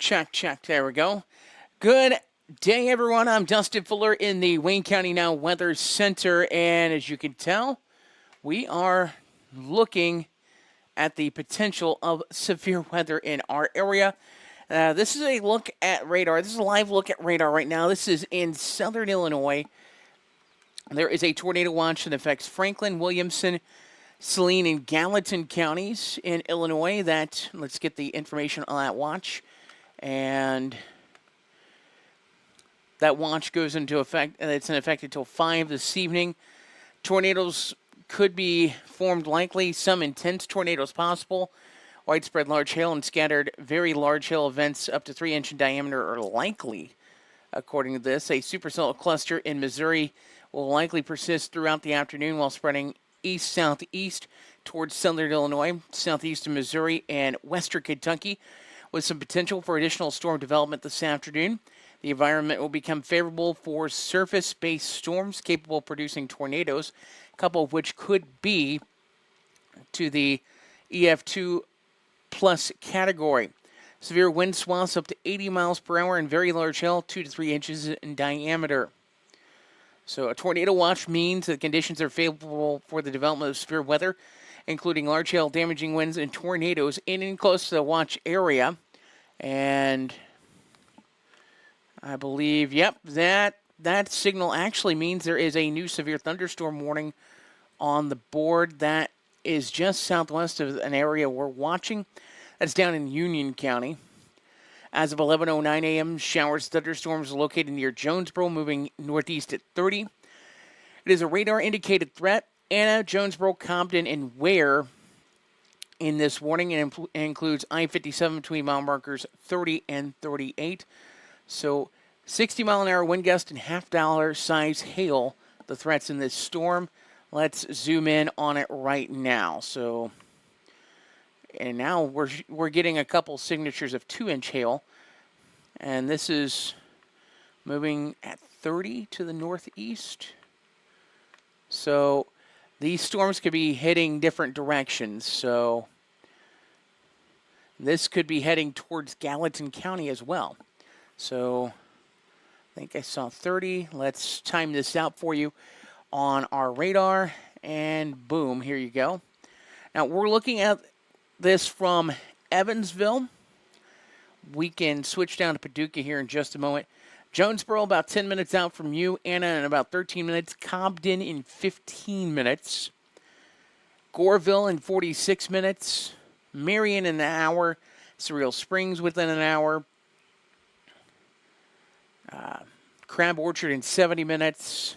Check, check. There we go. Good day, everyone. I'm Dustin Fuller in the Wayne County Now Weather Center. And as you can tell, we are looking at the potential of severe weather in our area. This is a look at radar. This is a live look at radar right now. This is in southern Illinois. There is a tornado watch that affects Franklin, Williamson, Saline, and Gallatin counties in Illinois. Let's get the information on that watch. And that watch goes into effect, and it's in effect until 5 this evening. Tornadoes could be formed likely, some intense tornadoes possible. Widespread large hail and scattered very large hail events up to 3-inch in diameter are likely, according to this. A supercell cluster in Missouri will likely persist throughout the afternoon while spreading east-southeast towards southern Illinois, southeast of Missouri, and western Kentucky, with some potential for additional storm development this afternoon. The environment will become favorable for surface-based storms capable of producing tornadoes, a couple of which could be to the EF2 plus category. Severe wind swaths up to 80 miles per hour and very large hail, 2 to 3 inches in diameter. So a tornado watch means that conditions are favorable for the development of severe weather, including large hail, damaging winds, and tornadoes in and close to the watch area. And I believe, that signal actually means there is a new severe thunderstorm warning on the board that is just southwest of an area we're watching. That's down in Union County. As of 11:09 a.m., showers, thunderstorms located near Jonesboro, moving northeast at 30. It is a radar-indicated threat. Anna, Jonesboro, Compton, and Ware in this warning. It includes I-57 between mile markers 30 and 38. So 60-mile-an-hour wind gust and half-dollar size hail, the threats in this storm. Let's zoom in on it right now. And now we're getting a couple signatures of 2-inch hail. And this is moving at 30 to the northeast. So these storms could be heading different directions. So this could be heading towards Gallatin County as well. So I think I saw 30. Let's time this out for you on our radar. And boom, here you go. Now we're looking at this from Evansville. We can switch down to Paducah here in just a moment. Jonesboro about 10 minutes out from you. Anna in about 13 minutes. Cobden in 15 minutes. Goreville in 46 minutes. Marion in an hour. Cereal Springs within an hour. Crab Orchard in 70 minutes.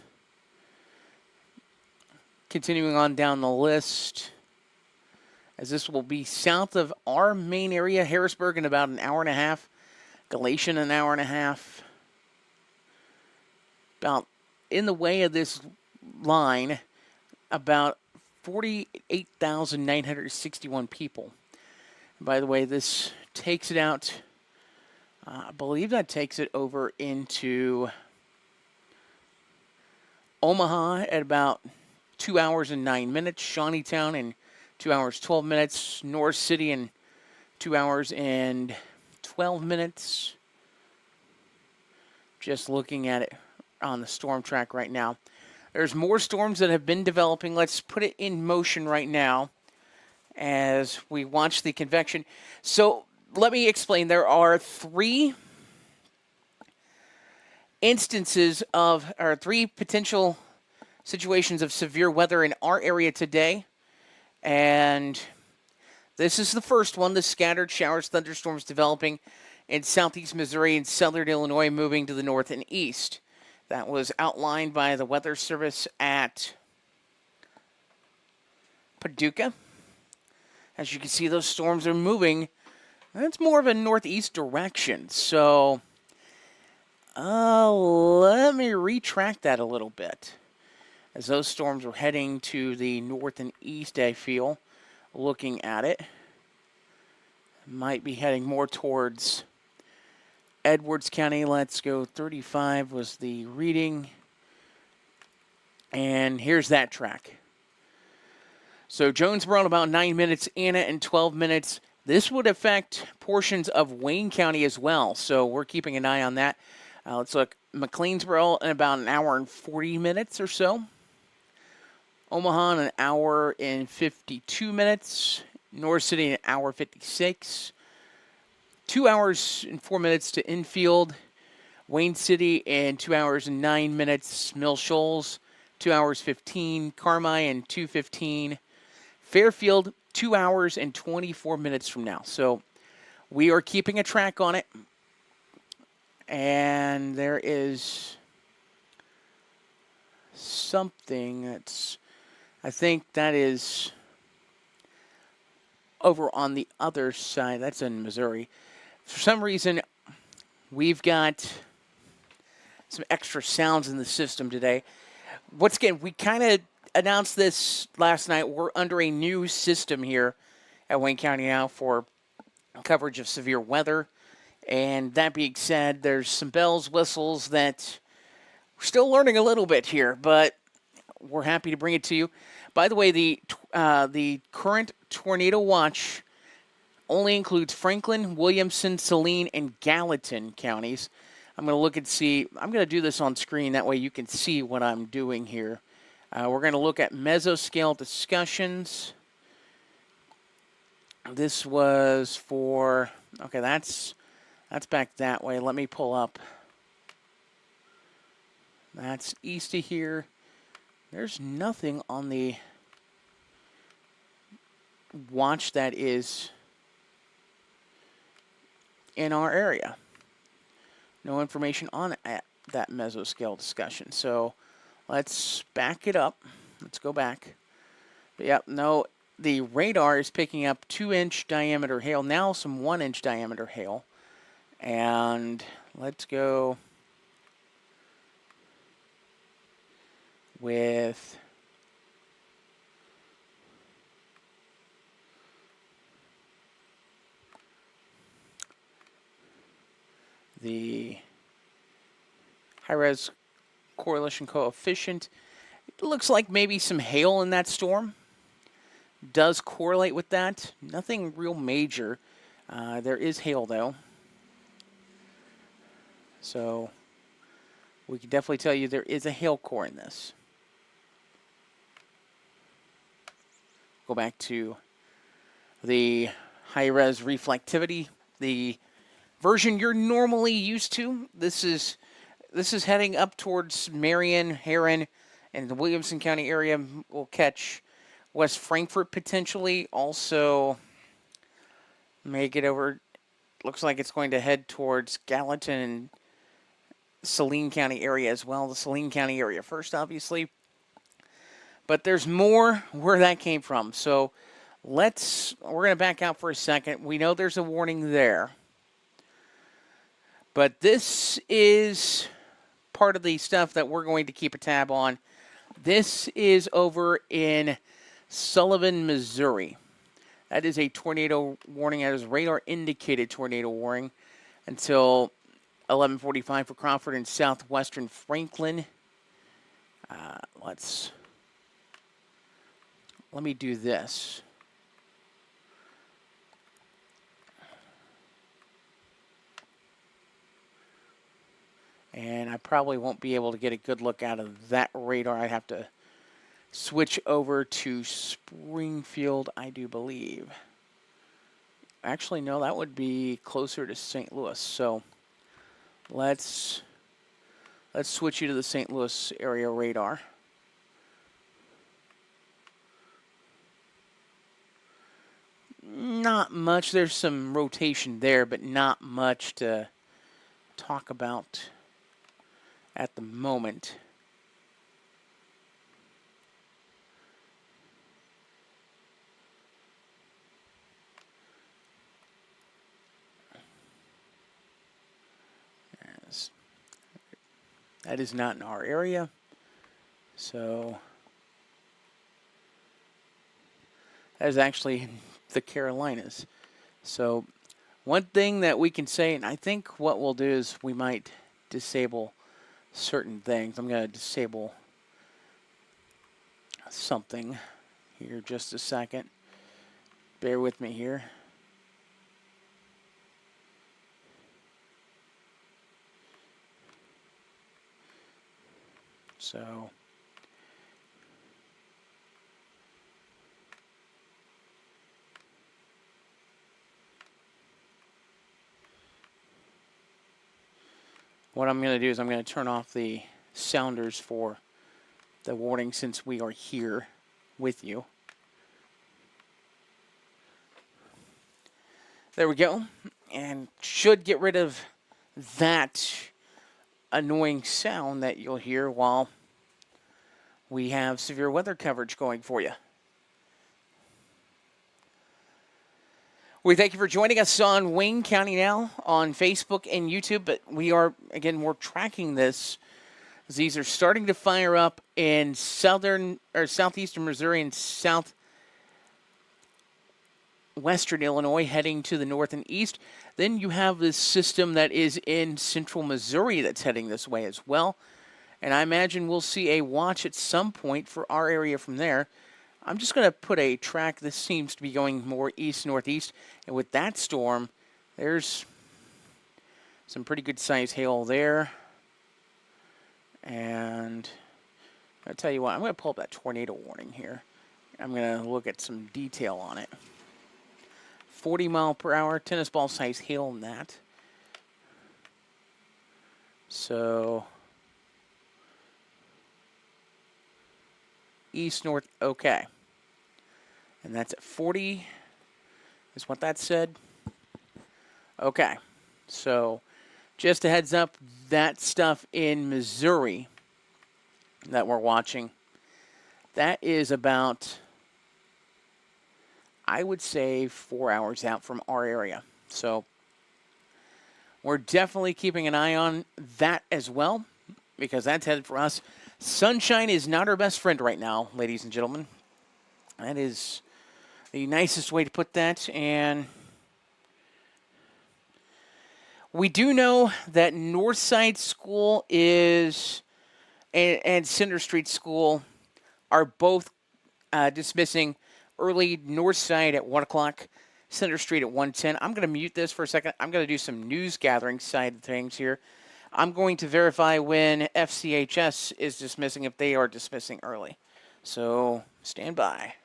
Continuing on down the list, as this will be south of our main area, Harrisburg in about an hour and a half. Galatian an hour and a half. About in the way of this line, about 48,961 people. By the way, this takes it out, I believe that takes it over into Omaha at about 2 hours and 9 minutes. Shawneetown in 2 hours, 12 minutes. North City in 2 hours and 12 minutes. Just looking at it on the storm track right now. There's more storms that have been developing. Let's put it in motion right now as we watch the convection. So let me explain. There are three potential situations of severe weather in our area today. And this is the first one, the scattered showers, thunderstorms developing in southeast Missouri and southern Illinois, moving to the north and east. That was outlined by the Weather Service at Paducah. As you can see, those storms are moving. It's more of a northeast direction. So let me retract that a little bit. As those storms are heading to the north and east, I feel, looking at it. Might be heading more towards Edwards County. Let's go. 35 was the reading. And here's that track. So Jonesboro in about 9 minutes, Anna in 12 minutes, This would affect portions of Wayne County as well, so we're keeping an eye on that. Let's look. McLeansboro in about an hour and 40 minutes or so. Omaha in an hour and 52 minutes. North City an hour 56. 2 hours and 4 minutes to Infield. Wayne City in 2 hours and 9 minutes. Mill Shoals 2 hours 15. Carmi 2:15. Fairfield 2 hours and 24 minutes from now. So we are keeping a track on it. And there is something that's, I think that is over on the other side. That's in Missouri. For some reason, we've got some extra sounds in the system today. Once again, we kind of announced this last night. We're under a new system here at Wayne County now for coverage of severe weather. And that being said, there's some bells, whistles that we're still learning a little bit here, but we're happy to bring it to you. By the way, the current tornado watch only includes Franklin, Williamson, Saline, and Gallatin counties. I'm going to look and see. I'm going to do this on screen. That way you can see what I'm doing here. We're going to look at mesoscale discussions. This was for, okay, that's back that way. Let me pull up. That's east of here. There's nothing on the watch that is in our area. No information on that mesoscale discussion. So let's back it up. Let's go back. But yep, no, the radar is picking up 2-inch diameter hail, now some 1-inch diameter hail. And let's go with the high-res correlation coefficient. It looks like maybe some hail in that storm. Does correlate with that. Nothing real major. There is hail, though. So we can definitely tell you there is a hail core in this. Go back to the high-res reflectivity, the version you're normally used to. This is heading up towards Marion, Heron, and the Williamson County area. We'll catch West Frankfort potentially. Also, make it over. Looks like it's going to head towards Gallatin and Saline County area as well. The Saline County area first, obviously. But there's more where that came from. So we're going to back out for a second. We know there's a warning there. But this is part of the stuff that we're going to keep a tab on. This is over in Sullivan, Missouri. That is a tornado warning. That is radar indicated tornado warning until 11:45 for Crawford and southwestern Franklin. Let me do this. And I probably won't be able to get a good look out of that radar. I have to switch over to Springfield, I do believe. Actually, no, that would be closer to St. Louis. So let's switch you to the St. Louis area radar. Not much. There's some rotation there, but not much to talk about at the moment. Yes. That is not in our area. So that is actually the Carolinas. So one thing that we can say, and I think what we'll do is we might disable certain things. I'm going to disable something here just a second. Bear with me here. So what I'm going to do is I'm going to turn off the sounders for the warning since we are here with you. There we go. And should get rid of that annoying sound that you'll hear while we have severe weather coverage going for you. We thank you for joining us on Wayne County Now on Facebook and YouTube, but we're tracking this. These are starting to fire up in southeastern Missouri and southwestern Illinois, heading to the north and east. Then you have this system that is in central Missouri that's heading this way as well. And I imagine we'll see a watch at some point for our area from there. I'm just going to put a track. This seems to be going more east-northeast. And with that storm, there's some pretty good size hail there. And I'll tell you what, I'm going to pull up that tornado warning here. I'm going to look at some detail on it. 40 mile per hour, tennis ball size hail in that. So east, north, okay. And that's at 40, is what that said. Okay, so just a heads up, that stuff in Missouri that we're watching, that is about, I would say, 4 hours out from our area. So we're definitely keeping an eye on that as well, because that's headed for us. Sunshine is not our best friend right now, ladies and gentlemen. That is the nicest way to put that. And we do know that Northside School and Center Street School are both dismissing early. Northside at 1 o'clock, Center Street at 1:10. I'm going to mute this for a second. I'm going to do some news gathering side of things here. I'm going to verify when FCHS is dismissing, if they are dismissing early. So stand by.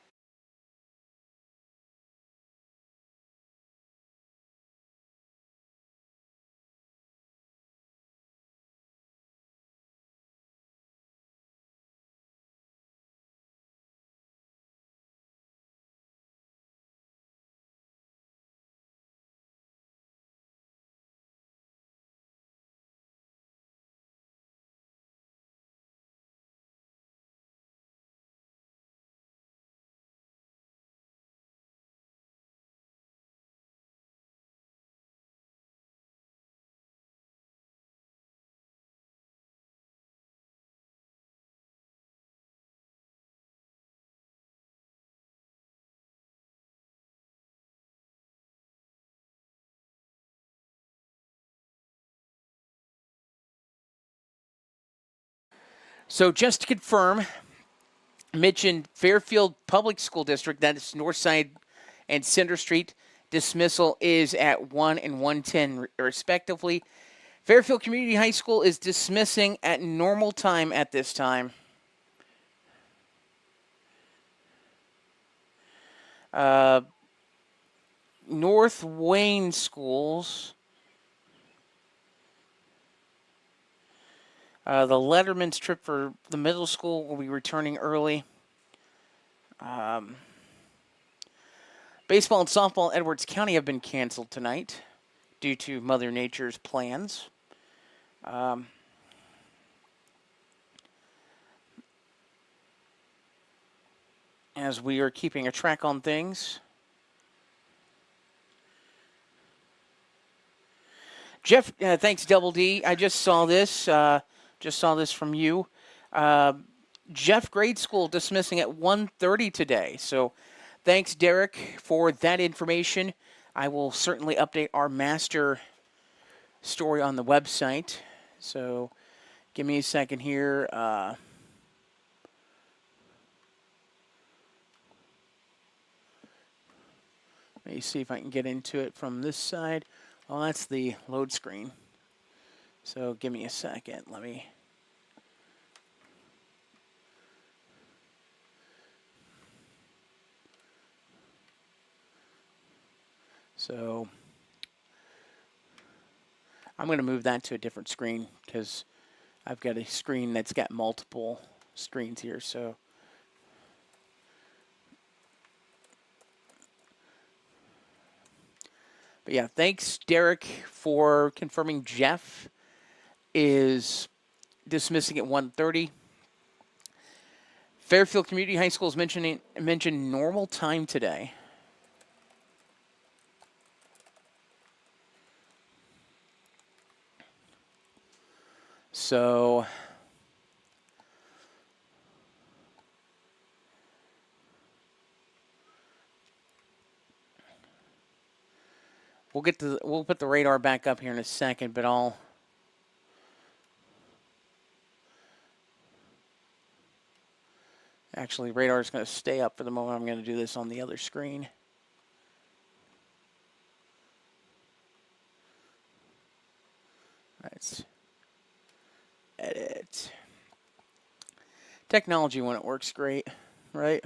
So just to confirm, mentioned Fairfield Public School District, that is Northside and Center Street, dismissal is at 1 and 1:10 respectively. Fairfield Community High School is dismissing at normal time at this time. North Wayne Schools, the Letterman's trip for the middle school will be returning early. Baseball and softball Edwards County have been canceled tonight due to Mother Nature's plans. As we are keeping a track on things. Jeff, thanks, Double D. I just saw this. Just saw this from you. Jeff Grade School dismissing at 1:30 today. So thanks, Derek, for that information. I will certainly update our master story on the website. So give me a second here. Let me see if I can get into it from this side. Oh, that's the load screen. So give me a second. Let me So I'm going to move that to a different screen because I've got a screen that's got multiple screens here. So but yeah, thanks Derek for confirming Jeff is dismissing at 1:30. Fairfield Community High School is mentioned normal time today. So we'll put the radar back up here in a second, but actually radar is going to stay up for the moment. I'm going to do this on the other screen. Let's edit. Technology when it works great, right?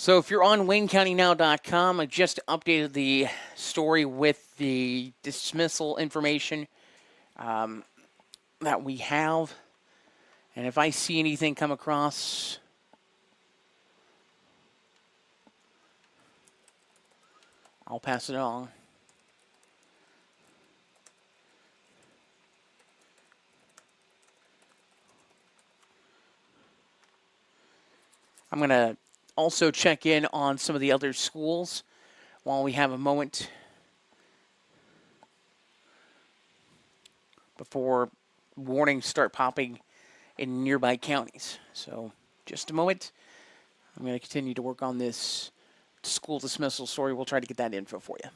So if you're on WayneCountyNow.com, I just updated the story with the dismissal information that we have. And if I see anything come across, I'll pass it on. I'm going to also check in on some of the other schools while we have a moment before warnings start popping in nearby counties. So just a moment. I'm going to continue to work on this school dismissal story. We'll try to get that info for you.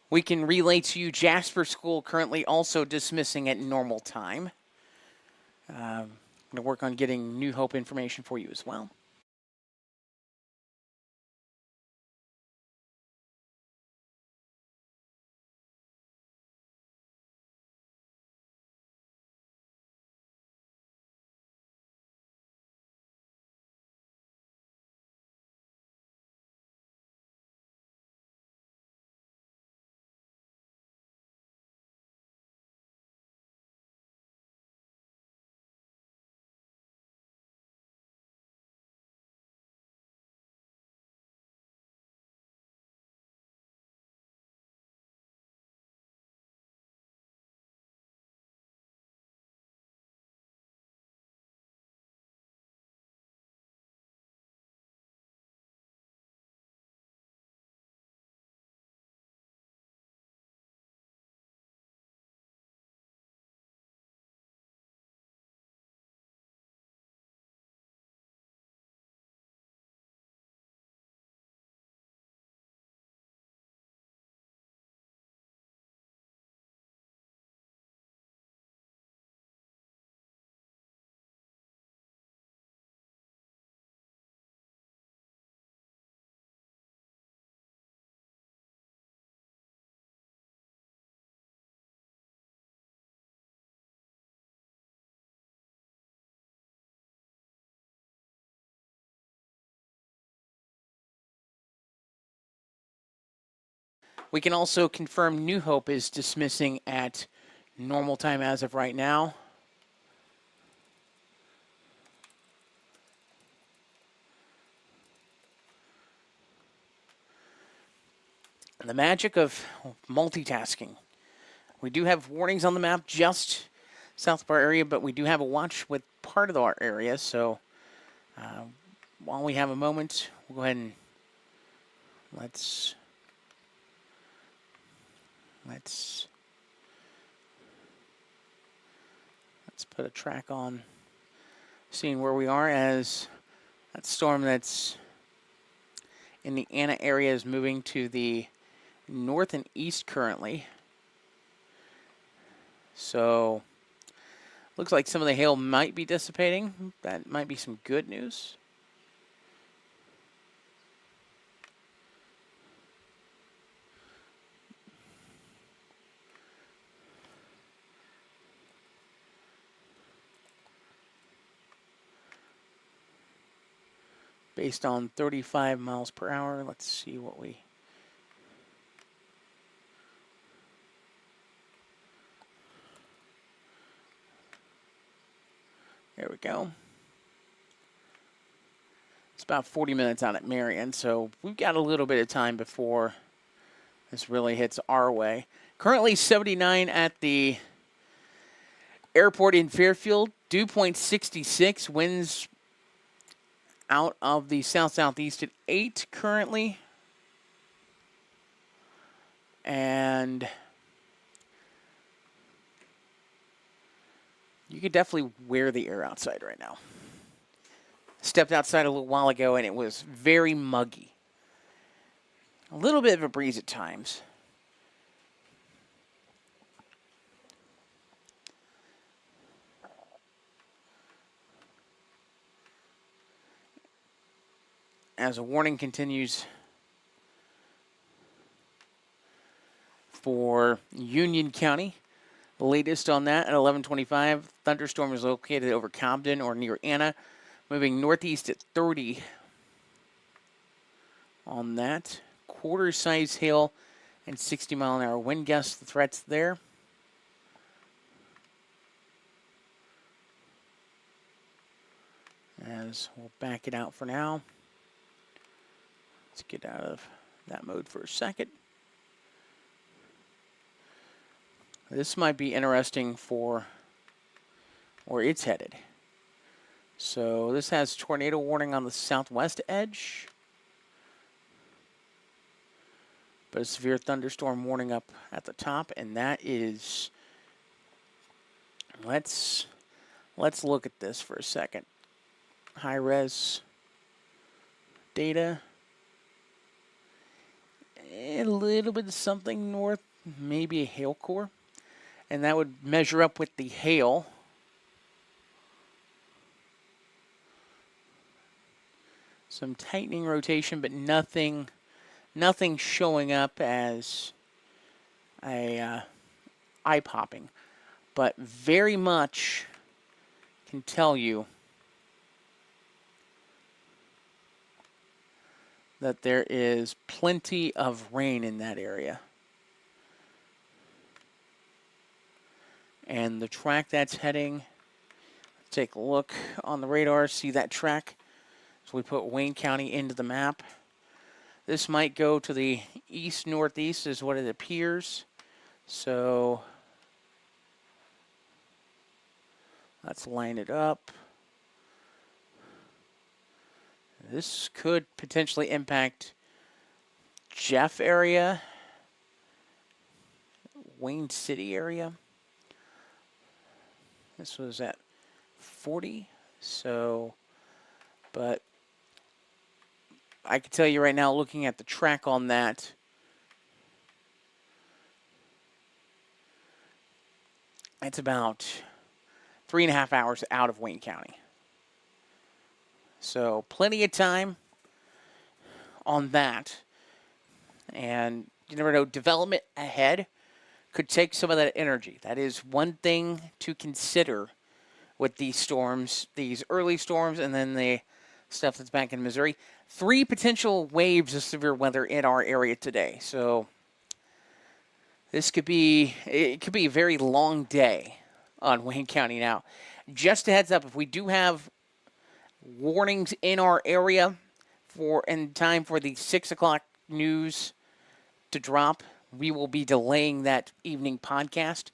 We can relay to you Jasper School currently also dismissing at normal time. I'm going to work on getting New Hope information for you as well. We can also confirm New Hope is dismissing at normal time as of right now. The magic of multitasking. We do have warnings on the map just south of our area, but we do have a watch with part of our area. So while we have a moment, we'll go ahead and let's put a track on, seeing where we are as that storm that's in the Anna area is moving to the north and east currently. So looks like some of the hail might be dissipating. That might be some good news. Based on 35 miles per hour, let's see what we... There we go. It's about 40 minutes out at Marion, so we've got a little bit of time before this really hits our way. Currently 79 at the airport in Fairfield, dew point 66, winds out of the south-southeast at 8 currently. And you could definitely wear the air outside right now. Stepped outside a little while ago and it was very muggy. A little bit of a breeze at times. As a warning continues for Union County. The latest on that at 11:25, thunderstorm is located over Cobden or near Anna, moving northeast at 30 on that. Quarter-size hail and 60-mile-an-hour wind gusts, the threats there. As we'll back it out for now. Let's get out of that mode for a second. This might be interesting for where it's headed. So this has tornado warning on the southwest edge, but a severe thunderstorm warning up at the top, and that is, let's look at this for a second. High res data. A little bit of something north, maybe a hail core. And that would measure up with the hail. Some tightening rotation, but nothing showing up as a eye-popping. But very much can tell you that there is plenty of rain in that area. And the track that's heading, take a look on the radar, see that track. So we put Wayne County into the map. This might go to the east-northeast is what it appears. So let's line it up. This could potentially impact Jeff area, Wayne City area. This was at 40, so, but I can tell you right now, looking at the track on that, it's about 3.5 hours out of Wayne County. So plenty of time on that. And you never know, development ahead could take some of that energy. That is one thing to consider with these storms, these early storms, and then the stuff that's back in Missouri. 3 potential waves of severe weather in our area today. So It could be a very long day on Wayne County now. Just a heads up, if we do have warnings in our area in time for the 6 o'clock news to drop, we will be delaying that evening podcast,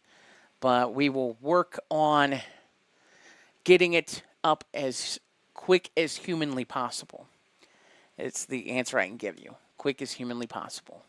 but we will work on getting it up as quick as humanly possible. It's the answer I can give you. Quick as humanly possible.